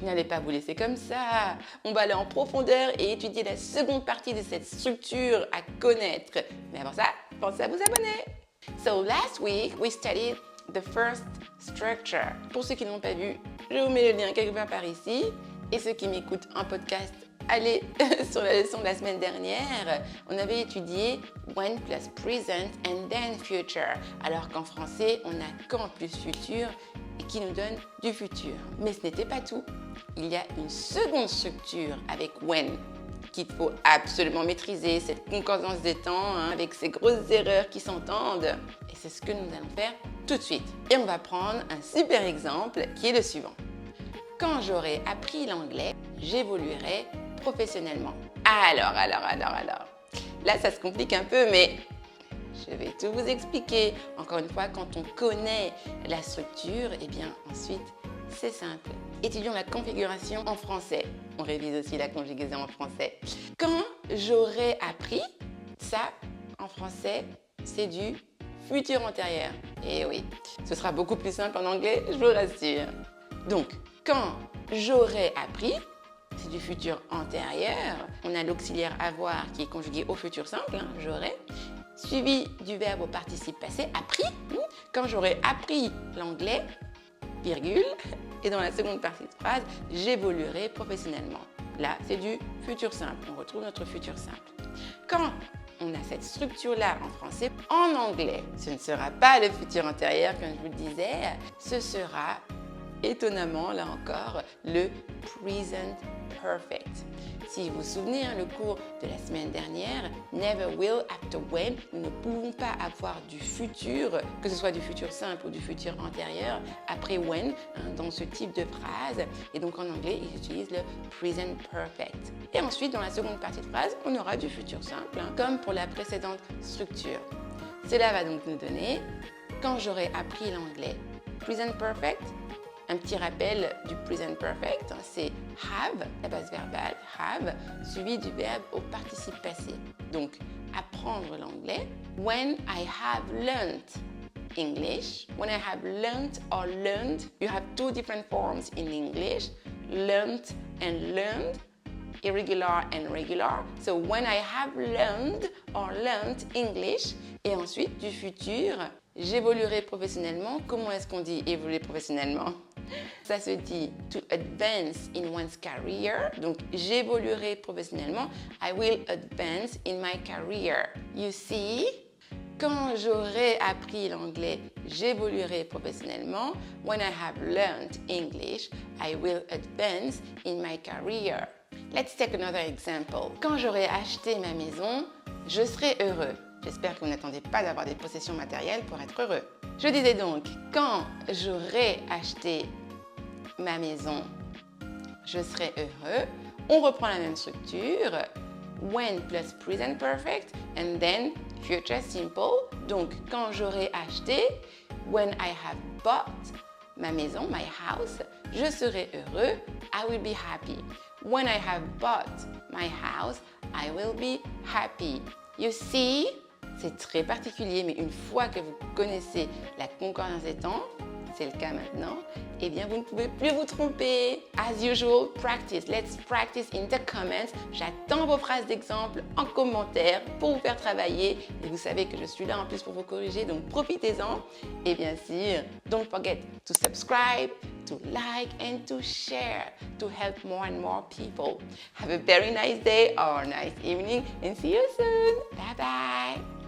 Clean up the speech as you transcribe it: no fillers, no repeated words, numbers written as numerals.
Je n'allais pas vous laisser comme ça. On va aller en profondeur et étudier la seconde partie de cette structure à connaître. Mais avant ça, pensez à vous abonner. So last week, we studied the first structure. Pour ceux qui ne l'ont pas vu, je vous mets le lien quelque part par ici. Et ceux qui m'écoutent en podcast, allez sur la leçon de la semaine dernière. On avait étudié when plus present and then future. Alors qu'en français, on a quand plus futur et qui nous donne du futur. Mais ce n'était pas tout. Il y a une seconde structure avec when qu'il faut absolument maîtriser, cette concordance des temps avec ces grosses erreurs qui s'entendent. Et c'est ce que nous allons faire tout de suite. Et on va prendre un super exemple qui est le suivant. Quand j'aurai appris l'anglais, j'évoluerai professionnellement. Alors. Là, ça se complique un peu, mais je vais tout vous expliquer. Encore une fois, quand on connaît la structure, eh bien ensuite, c'est simple. Étudions la configuration en français. On révise aussi la conjugaison en français. Quand j'aurai appris, ça, en français, c'est du futur antérieur. Et oui, ce sera beaucoup plus simple en anglais, je vous rassure. Donc, quand j'aurai appris, c'est du futur antérieur. On a l'auxiliaire avoir qui est conjugué au futur simple, j'aurai, suivi du verbe au participe passé, appris. Quand j'aurai appris l'anglais, virgule, et dans la seconde partie de phrase, j'évoluerai professionnellement. Là, c'est du futur simple. On retrouve notre futur simple. Quand on a cette structure-là en français, en anglais, ce ne sera pas le futur antérieur, comme je vous le disais, ce sera étonnamment, là encore, le present perfect. Si vous vous souvenez, le cours de la semaine dernière, never will after when, nous ne pouvons pas avoir du futur, que ce soit du futur simple ou du futur antérieur, après when, dans ce type de phrase. Et donc en anglais, ils utilisent le present perfect. Et ensuite, dans la seconde partie de phrase, on aura du futur simple, comme pour la précédente structure. Cela va donc nous donner, quand j'aurai appris l'anglais, present perfect. Un petit rappel du present perfect, c'est have, la base verbale, have, suivi du verbe au participe passé. Donc, apprendre l'anglais. When I have learned English, when I have learned or learned, you have two different forms in English, learned and learned, irregular and regular. So, when I have learned or learned English, et ensuite du futur, j'évoluerai professionnellement. Comment est-ce qu'on dit évoluer professionnellement? Ça se dit to advance in one's career. Donc, j'évoluerai professionnellement. I will advance in my career. You see? Quand j'aurai appris l'anglais, j'évoluerai professionnellement. When I have learned English, I will advance in my career. Let's take another example. Quand j'aurai acheté ma maison, je serai heureux. J'espère que vous n'attendez pas d'avoir des possessions matérielles pour être heureux. Je disais donc, quand j'aurai acheté ma maison, je serai heureux. On reprend la même structure. When plus present perfect and then future simple. Donc, quand j'aurai acheté, when I have bought ma maison, my house, je serai heureux. I will be happy. When I have bought my house, I will be happy. You see? C'est très particulier, mais une fois que vous connaissez la concordance des temps, c'est le cas maintenant, eh bien vous ne pouvez plus vous tromper. As usual, practice. Let's practice in the comments. J'attends vos phrases d'exemple en commentaire pour vous faire travailler. Et vous savez que je suis là en plus pour vous corriger, donc profitez-en. Et bien sûr, don't forget to subscribe, to like and to share to help more and more people. Have a very nice day or nice evening and see you soon. Bye bye.